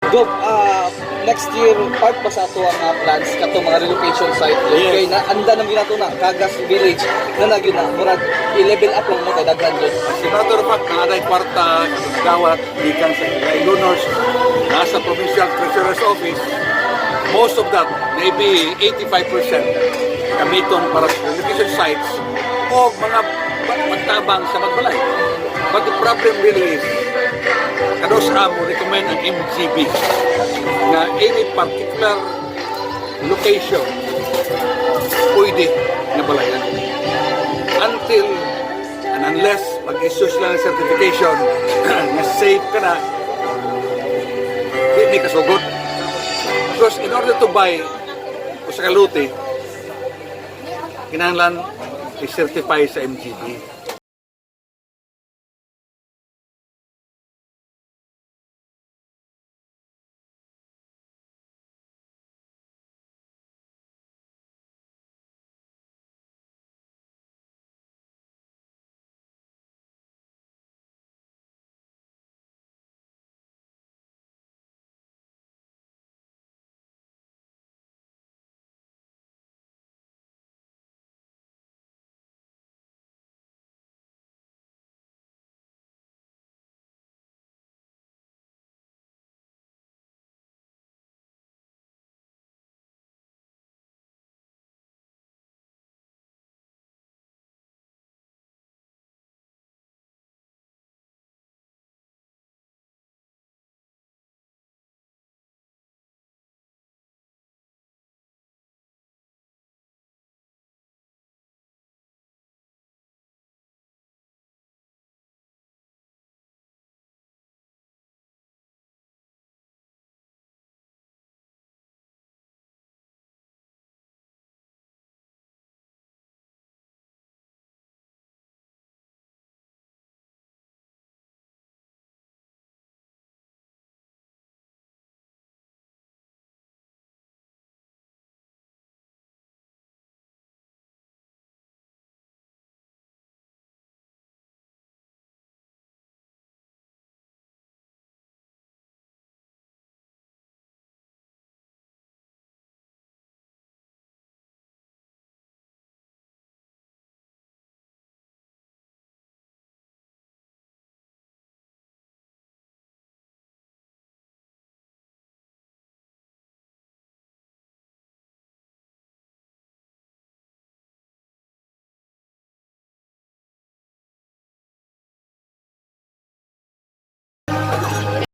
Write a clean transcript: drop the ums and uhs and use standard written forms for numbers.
Job, next year, part ba sa ato ang plans kato mga relocation site? Okay, Yes. na anda na ginato na, Kagas Village, na nagyo na, murag, i-level up lang mo kay daghan yun. As a matter of fact, nakaday kwarta, gawat, gikan sa Ilay Donors, nasa Provincial Treasurer's Office, most of that, maybe 85% gamiton para sa relocation sites o mga pagtabang sa magbalay. But the problem really is, kados amo recommend ang MGB na any particular location pwede na balayan. Until and unless mag-issue sila ng certification na safe ka na, hindi kasugod. Because in order to buy o sa kaluti, kinahanglan i-certify sa MGB.